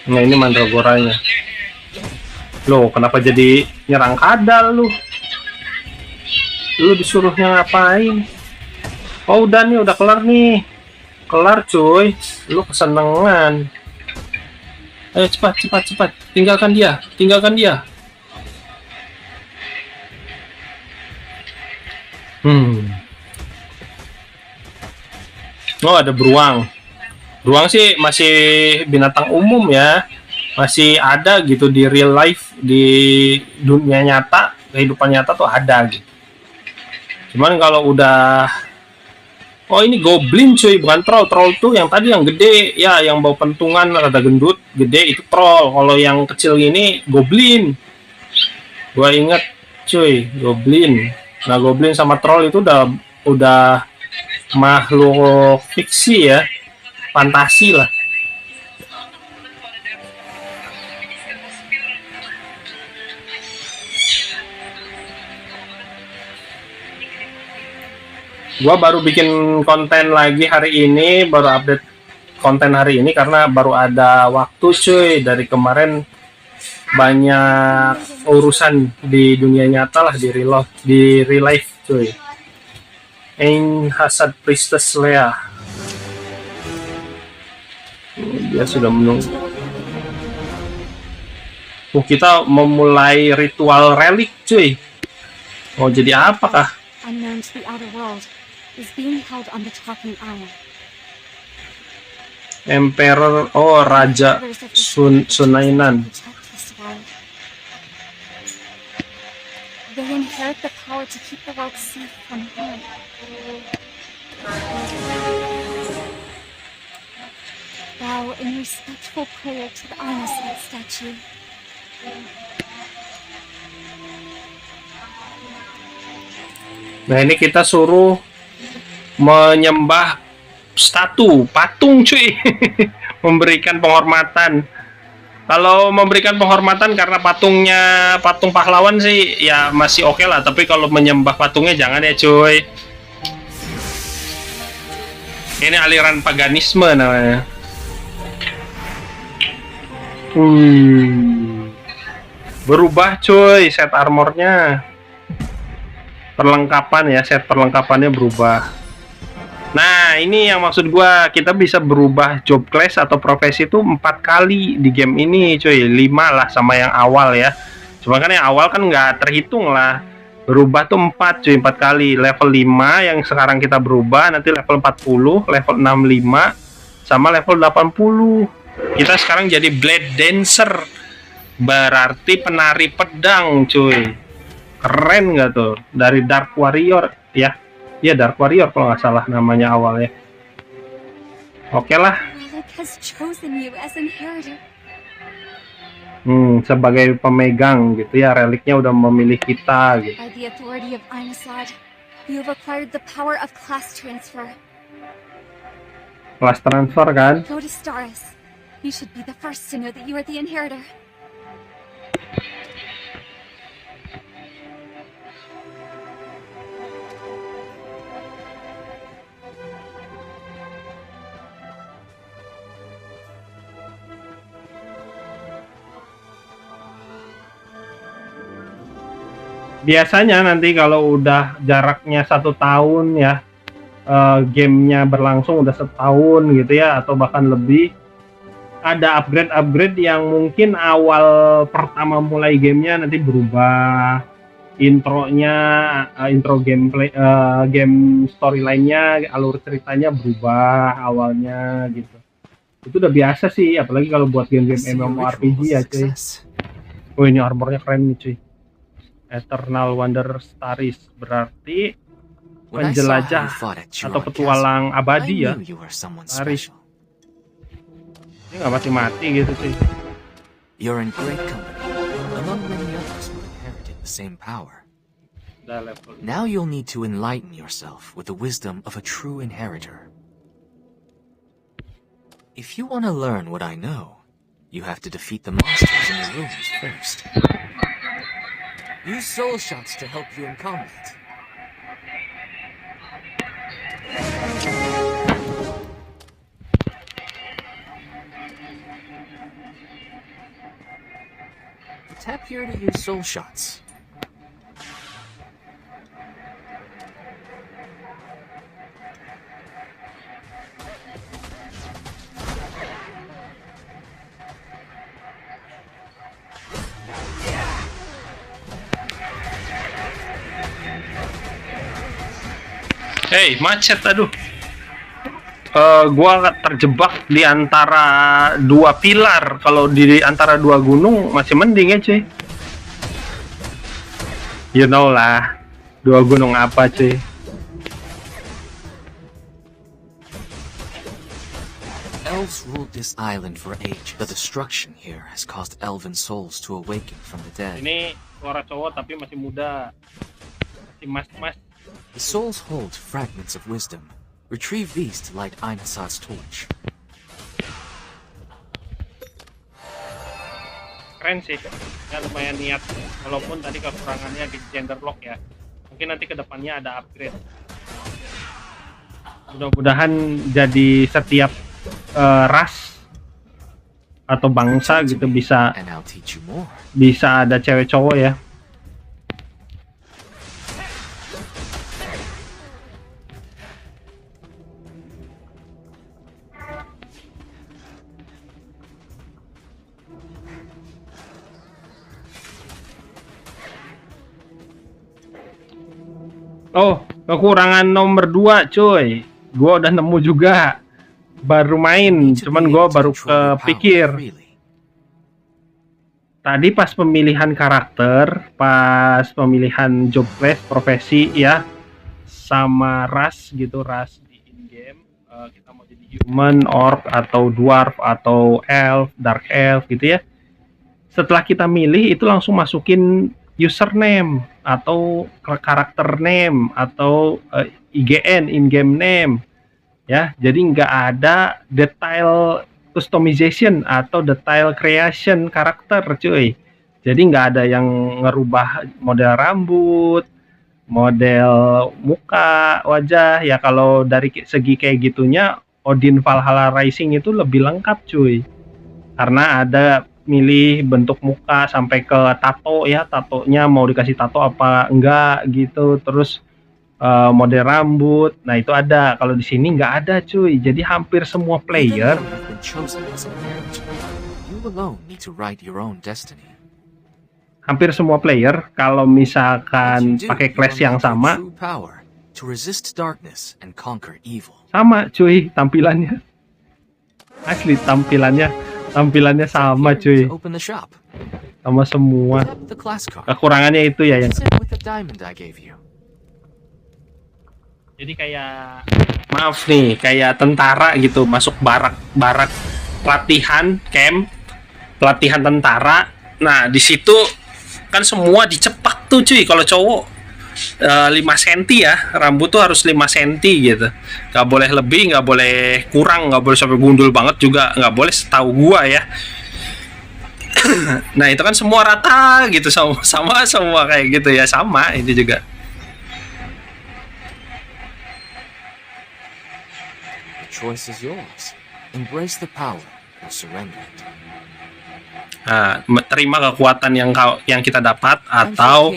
Nah, ini mandragoranya. Loh, kenapa jadi nyerang kadal lu? Lu disuruhnya ngapain? Oh, udah nih, udah kelar nih. Kelar cuy. Lu kesenengan. Ayo cepat, cepat, cepat. Tinggalkan dia, tinggalkan dia. Oh, ada beruang. Beruang sih masih binatang umum ya, masih ada gitu di real life, di dunia nyata, kehidupan nyata tuh ada gitu. Cuman kalau udah, oh ini goblin cuy, bukan troll. Troll tuh yang tadi yang gede ya, yang bau pentungan rada gendut gede itu troll. Kalau yang kecil ini goblin. Gua inget cuy, goblin. Nah, goblin sama troll itu udah makhluk fiksi ya, fantasi lah. Gua baru bikin konten lagi hari ini, baru update konten hari ini karena baru ada waktu cuy. Dari kemarin banyak urusan di dunia nyata lah, di real life cuy. Hasad Priestess Leah. Dia sudah menunggu. Kita memulai ritual relik cuy. Mau jadi apakah? Unknown to the outer world is being held on the talking isle. Emperor, Raja Sunainan. They inherit the power to keep the world safe from harm. Bow in respectful prayer to the Einasat statue. Nah, ini kita suruh menyembah patung cuy. Memberikan penghormatan. Kalau memberikan penghormatan karena patungnya patung pahlawan sih ya masih oke lah, tapi kalau menyembah patungnya jangan ya cuy. Ini aliran paganisme namanya. Berubah cuy set armornya. Perlengkapan ya, set perlengkapannya berubah. Nah, ini yang maksud gua, kita bisa berubah job class atau profesi itu 4 kali di game ini cuy. 5 lah sama yang awal ya. Cuma kan yang awal kan nggak terhitung lah. Berubah tuh 4 cuy, 4 kali. Level 5 yang sekarang kita berubah, nanti level 40, level 65, sama level 80. Kita sekarang jadi Blade Dancer. Berarti penari pedang cuy. Keren nggak tuh? Dari Dark Warrior ya. Iya, Dark Warrior kalau nggak salah namanya awalnya. Oke lah. Relic has chosen you as inheritor. Sebagai pemegang gitu ya, reliknya udah memilih kita gitu. By the authority of Einasad, you have acquired the power of class transfer. Kelas transfer kan? Go to Staris. You should be the first to know that you are the inheritor. Biasanya nanti kalau udah jaraknya 1 tahun ya, gamenya berlangsung udah setahun gitu ya, atau bahkan lebih, ada upgrade yang mungkin awal pertama mulai gamenya nanti berubah, intronya, intro gameplay, game storyline-nya, alur ceritanya berubah awalnya gitu. Itu udah biasa sih, apalagi kalau buat game-game MMORPG ya cuy. Oh, ini armornya keren nih cuy. Eternal Wander Staris, berarti penjelajah atau petualang abadi ya. Staris. Ini nggak mati-mati gitu sih. You're in great company, among many others who inherited the same power. Udah level. Now you'll need to enlighten yourself with the wisdom of a true inheritor. If you want to learn what I know, you have to defeat the monsters in the rooms first. Use soul shots to help you in combat. Tap here to use soul shots. Hey, macet, aduh. Gua terjebak di antara dua pilar. Kalau di antara dua gunung masih mending ya, cuy. You know lah, dua gunung apa, cuy? Elves ruled this island for ages. The destruction here has caused elven souls to awaken from the dead. Ini suara cowok tapi masih muda. Masih mas-mas. The souls hold fragments of wisdom. Retrieve these to light Einasad's torch. Keren sih, ya lumayan niat. Walaupun tadi kekurangannya di gender lock ya. Mungkin nanti kedepannya ada upgrade. Mudah-mudahan jadi setiap ras atau bangsa gitu bisa And I'll teach you more. ada cewek cowok ya. Oh, kekurangan nomor 2 cuy. Gua udah nemu juga. Baru main, cuman gua baru kepikir. Tadi pas pemilihan karakter, pas pemilihan job class, profesi ya, sama ras gitu, ras di in-game, kita mau jadi human, orc, atau dwarf, atau elf, dark elf gitu ya. Setelah kita milih, itu langsung masukin username atau karakter name atau IGN in-game name ya, jadi nggak ada detail customization atau detail creation karakter cuy. Jadi nggak ada yang ngerubah model rambut, model muka, wajah ya. Kalau dari segi kayak gitunya Odin Valhalla Rising itu lebih lengkap cuy, karena ada milih bentuk muka sampai ke tato ya, tatonya mau dikasih tato apa enggak gitu, terus model rambut, nah itu ada. Kalau di sini nggak ada cuy, jadi hampir semua player kalau misalkan pakai class yang sama cuy, tampilannya asli, tampilannya sama cuy, sama semua. Kekurangannya itu ya yang jadi kayak, maaf nih, kayak tentara gitu, masuk barak pelatihan camp, pelatihan tentara. Nah di situ kan semua dicepak tuh cuy. Kalau cowok 5 cm ya, rambut tuh harus 5 cm gitu, nggak boleh lebih, nggak boleh kurang, nggak boleh sampai gundul banget juga, nggak boleh setahu gua ya. Nah itu kan semua rata gitu, sama semua kayak gitu ya, sama ini juga. The choice is yours. Embrace the power or surrender it. Nah, terima kekuatan yang kita dapat atau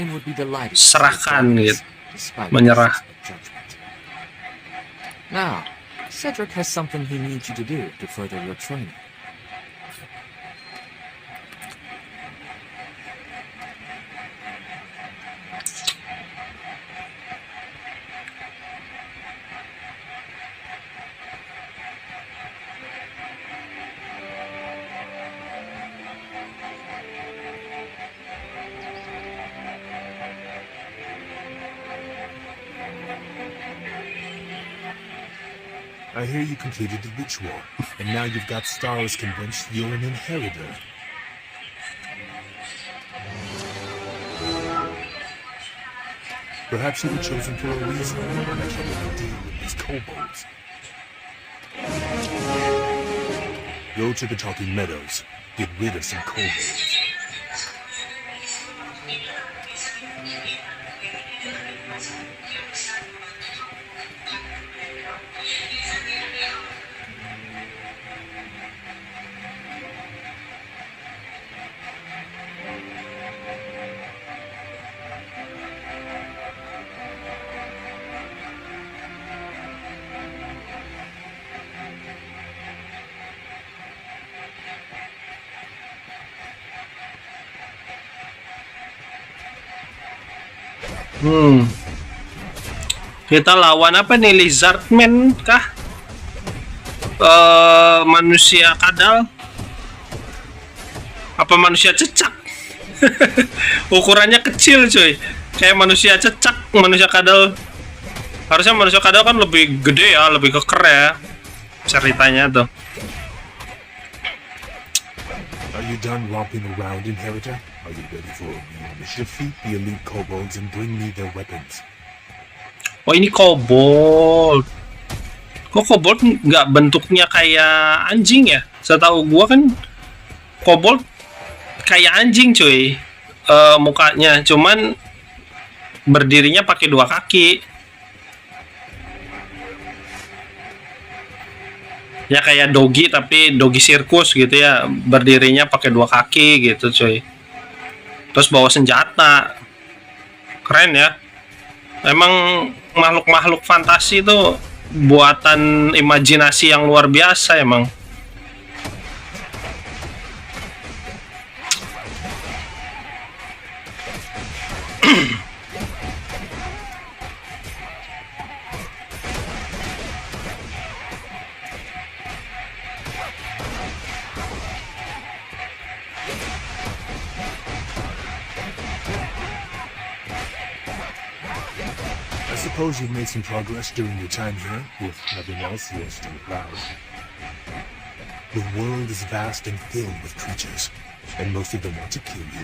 serahkan gitu, menyerah. Now, Cedric has something he needs you to do to further your training. I hear you completed the ritual, and now you've got stars convinced you're an inheritor. Perhaps you were chosen for a reason, and that you will deal with these kobolds. Go to the Talking Meadows. Get rid of some kobolds. Kita lawan apa nih? Lizardman kah? Manusia kadal? Apa manusia cecak? Ukurannya kecil cuy, kayak manusia cecak. Manusia kadal, harusnya manusia kadal kan lebih gede ya, lebih keker ya ceritanya tuh. Are you done romping around, Inheritor? Are you ready for a real mission? Defeat the elite kobolds and bring me their weapons. Oh, ini kobold. Kok kobold nggak bentuknya kayak anjing ya? Setahu gua kan kobold kayak anjing cuy, mukanya, cuman berdirinya pakai 2 kaki. Ya kayak dogi, tapi dogi sirkus gitu ya, berdirinya pakai 2 kaki gitu cuy. Terus bawa senjata. Keren ya. Emang makhluk-makhluk fantasi itu buatan imajinasi yang luar biasa emang. I suppose you've made some progress during your time here. If nothing else, you're still alive. The world is vast and filled with creatures, and most of them want to kill you.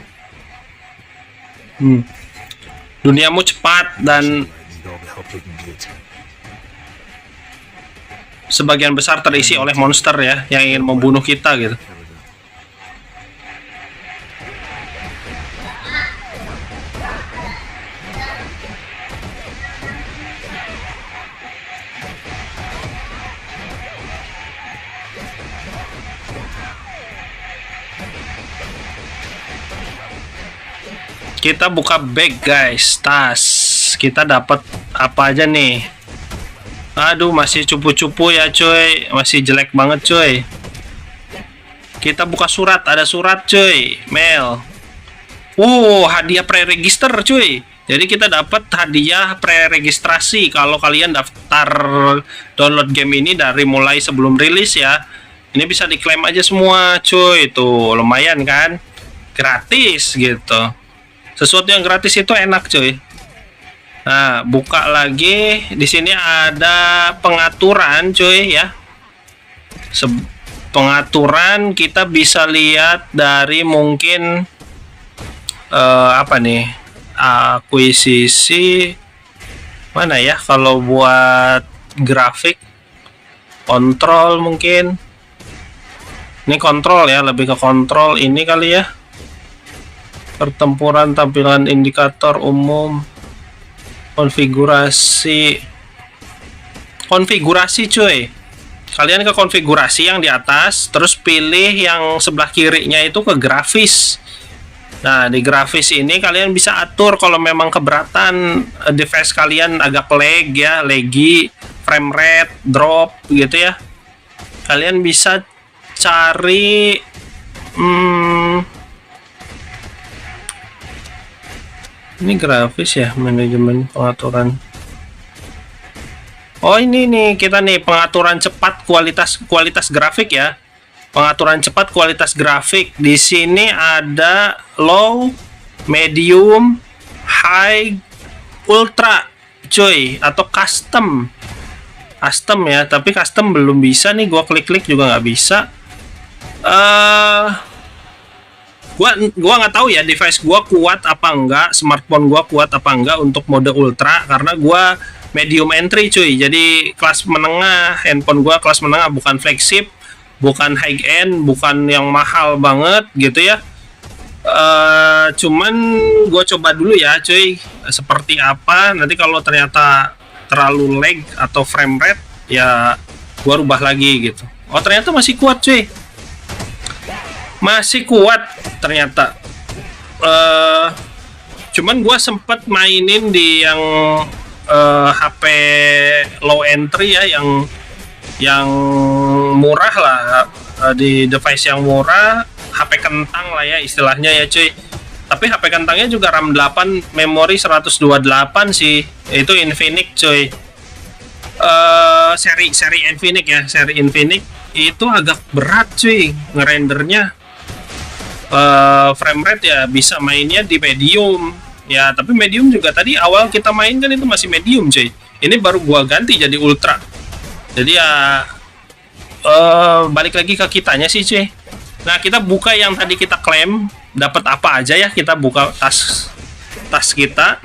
Duniamu cepat dan I need all the help they can get. sebagian besar terisi oleh monster ya, yang ingin membunuh kita gitu. Kita buka bag guys, tas. Kita dapat apa aja nih? Aduh, masih cupu-cupu ya cuy, masih jelek banget cuy. Kita buka surat, ada surat cuy, mail. Hadiah pre-register cuy. Jadi kita dapat hadiah pre-registrasi kalau kalian daftar download game ini dari mulai sebelum rilis ya. Ini bisa diklaim aja semua cuy, tuh lumayan kan? Gratis gitu. Sesuatu yang gratis itu enak cuy. Nah, buka lagi. Di sini ada pengaturan cuy ya. Pengaturan kita bisa lihat dari mungkin apa nih? Akuisisi mana ya kalau buat grafik, kontrol mungkin. Ini kontrol ya, lebih ke kontrol ini kali ya. Pertempuran, tampilan indikator umum, konfigurasi cuy. Kalian ke konfigurasi yang di atas, terus pilih yang sebelah kirinya itu ke grafis. Nah, di grafis ini kalian bisa atur kalau memang keberatan device kalian agak lag ya, laggy, frame rate, drop gitu ya. Kalian bisa cari ini grafis ya, manajemen pengaturan. Oh, ini nih kita nih pengaturan cepat kualitas grafik ya. Pengaturan cepat kualitas grafik. Di sini ada low, medium, high, ultra, cuy, atau custom. Custom ya, tapi custom belum bisa nih. Gua klik-klik juga nggak bisa. Gua nggak tahu ya device gua kuat apa enggak, smartphone gua kuat apa enggak untuk mode ultra, karena gua medium entry cuy. Jadi kelas menengah, handphone gua kelas menengah, bukan flagship, bukan high end, bukan yang mahal banget gitu ya. Cuman gue coba dulu ya cuy seperti apa, nanti kalau ternyata terlalu lag atau frame rate ya gue rubah lagi gitu. Oh ternyata masih kuat cuy, masih kuat ternyata. Cuman gue sempet mainin di yang HP low entry ya, yang murah lah, di device yang murah, HP kentang lah ya istilahnya ya cuy. Tapi HP kentangnya juga RAM 8, memori 128 sih. Itu Infinix cuy. Seri Infinix ya, seri Infinix itu agak berat cuy ngerendernya. Frame rate ya bisa mainnya di medium. Ya, tapi medium juga tadi awal kita main kan itu masih medium cuy. Ini baru gua ganti jadi ultra. Jadi ya balik lagi ke kitanya sih cuy. Nah kita buka yang tadi kita klaim, dapat apa aja ya, kita buka tas kita.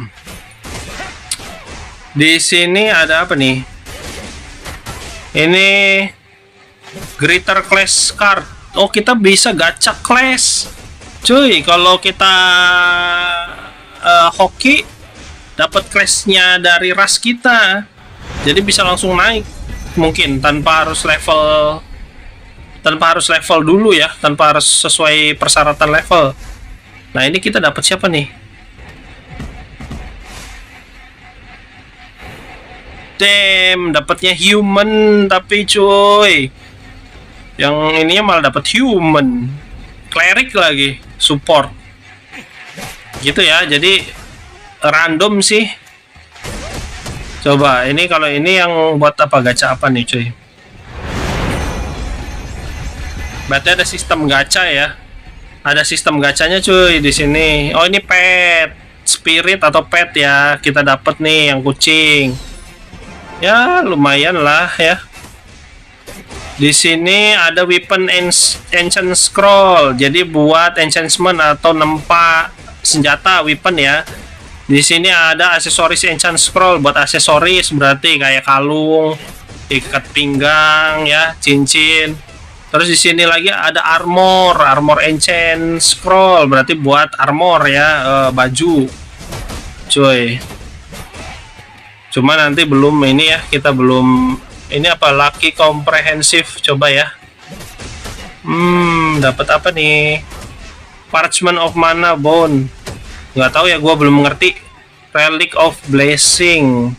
Di sini ada apa nih? Ini Greater Class Card. Oh kita bisa gacha class cuy. Kalau kita hoki dapat classnya dari ras kita, jadi bisa langsung naik mungkin tanpa harus level dulu ya, tanpa harus sesuai persyaratan level. Nah ini kita dapat siapa nih? Damn, dapatnya human tapi cuy. Yang ininya malah dapat human. Cleric lagi, support. Gitu ya, jadi random sih. Coba ini kalau ini yang buat apa, gacha apa nih cuy? Berarti ada sistem gacha ya. Ada sistem gacanya cuy di sini. Oh ini pet, spirit atau pet ya. Kita dapat nih yang kucing. Ya lumayan lah ya. Di sini ada weapon enchant scroll. Jadi buat enchantment atau nempa senjata weapon ya. Di sini ada aksesoris enchant scroll buat aksesoris, berarti kayak kalung, ikat pinggang ya, cincin. Terus di sini lagi ada armor enchant scroll, berarti buat armor ya, baju. Cuy. Cuma nanti belum ini ya, kita belum ini apa, lucky comprehensive, coba ya. Dapat apa nih? Parchment of Mana Bone. Nggak tahu ya, gua belum ngerti. Relic of Blessing.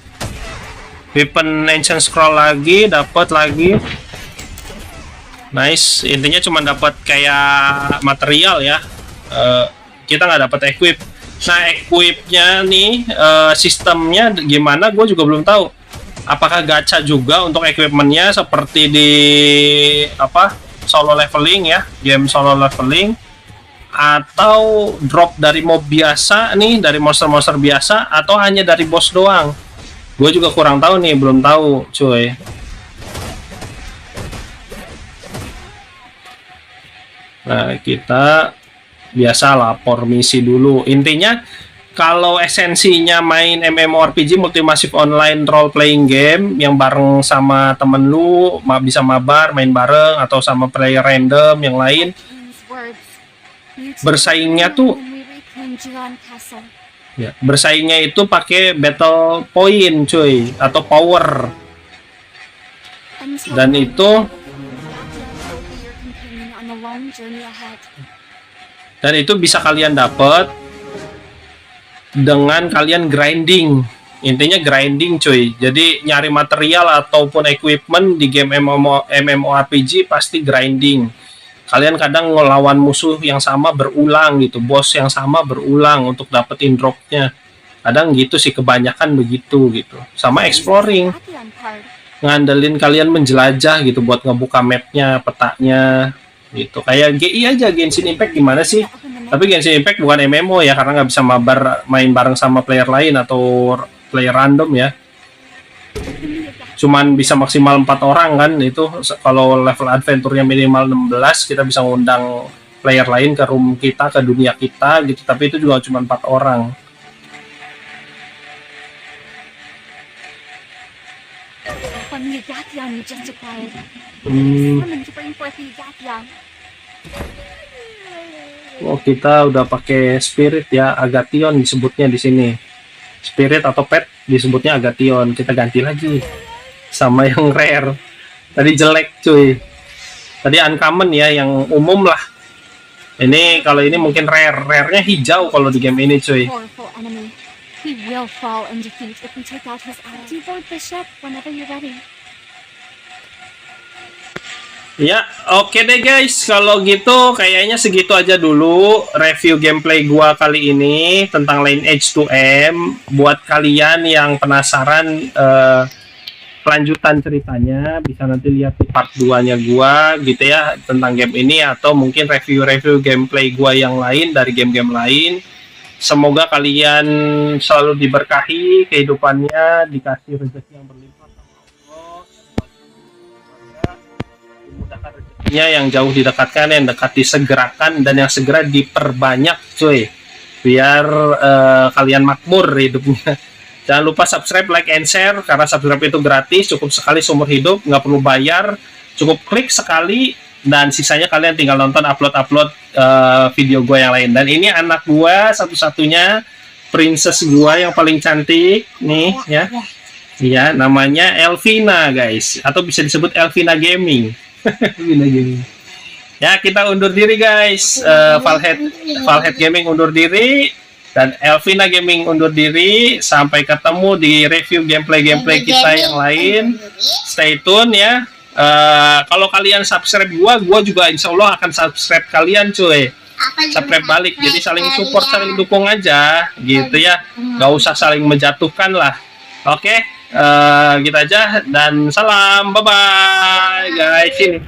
Weapon Ancient Scroll lagi, dapat lagi. Nice, intinya cuma dapat kayak material ya. Kita nggak dapat equip. Nah, equipnya nih, sistemnya gimana? Gue juga belum tahu. Apakah gacha juga untuk equipmentnya seperti di apa, solo leveling ya, game solo leveling, atau drop dari mob biasa nih, dari monster-monster biasa, atau hanya dari boss doang? Gue juga kurang tahu nih, belum tahu cuy. Nah kita biasa lapor misi dulu. Intinya kalau esensinya main MMORPG multi-massive online role playing game yang bareng sama temen lu, bisa mabar main bareng atau sama player random yang lain, bersaingnya tuh ya, bersaingnya itu pakai battle point cuy, atau power. Dan itu bisa kalian dapat dengan kalian grinding. Intinya grinding cuy. Jadi nyari material ataupun equipment di game MMORPG pasti grinding. Kalian kadang ngelawan musuh yang sama berulang gitu, boss yang sama berulang untuk dapetin dropnya. Kadang gitu sih, kebanyakan begitu gitu. Sama exploring, ngandelin kalian menjelajah gitu buat ngebuka mapnya, petanya gitu. Kayak GI aja, Genshin Impact gimana sih? Tapi Genshin Impact bukan MMO ya, karena nggak bisa mabar main bareng sama player lain atau player random ya. Cuman bisa maksimal 4 orang kan, itu kalau level adventure-nya minimal 16, kita bisa ngundang player lain ke room kita, ke dunia kita gitu, tapi itu juga cuma 4 orang. From the Agathion you just acquired. Hmm. Summon to bring forth the Agathion. Oh, kita udah pakai spirit ya, Agathion disebutnya di sini. Spirit atau pet disebutnya Agathion. Kita ganti lagi sama yang rare. Tadi jelek cuy. Tadi uncommon ya, yang umum lah. Ini kalau ini mungkin rare. Rare-nya hijau kalau di game ini cuy. Powerful enemy. He will fall in defeat if we take out his ally. Deboard the ship whenever you're ready. Ya, oke deh guys. Kalau gitu kayaknya segitu aja dulu review gameplay gua kali ini tentang Lineage 2M. Buat kalian yang penasaran kelanjutan ceritanya, bisa nanti lihat di part 2-nya gua gitu ya tentang game ini, atau mungkin review-review gameplay gua yang lain dari game-game lain. Semoga kalian selalu diberkahi kehidupannya, dikasih rezeki yang berlimpah sama Allah, dimudahkan rezekinya, yang jauh didekatkan, yang dekat disegerakan, dan yang segera diperbanyak cuy, biar kalian makmur hidupnya. Jangan lupa subscribe, like, and share, karena subscribe itu gratis, cukup sekali seumur hidup, nggak perlu bayar, cukup klik sekali, dan sisanya kalian tinggal nonton upload video gue yang lain. Dan ini anak gue satu-satunya, princess gue yang paling cantik nih ya. Iya, namanya Elvina guys, atau bisa disebut Elvina Gaming. Elvina Gaming. Ya, kita undur diri guys. Valhead Gaming undur diri, dan Elvina Gaming undur diri. Sampai ketemu di review gameplay kita yang lain. Stay tune ya. Kalau kalian subscribe gua juga insya Allah akan subscribe kalian cuy. Subscribe balik, jadi saling support, saling dukung aja gitu ya, nggak usah saling menjatuhkan lah. Oke, gitu aja, dan salam, bye bye guys. Ini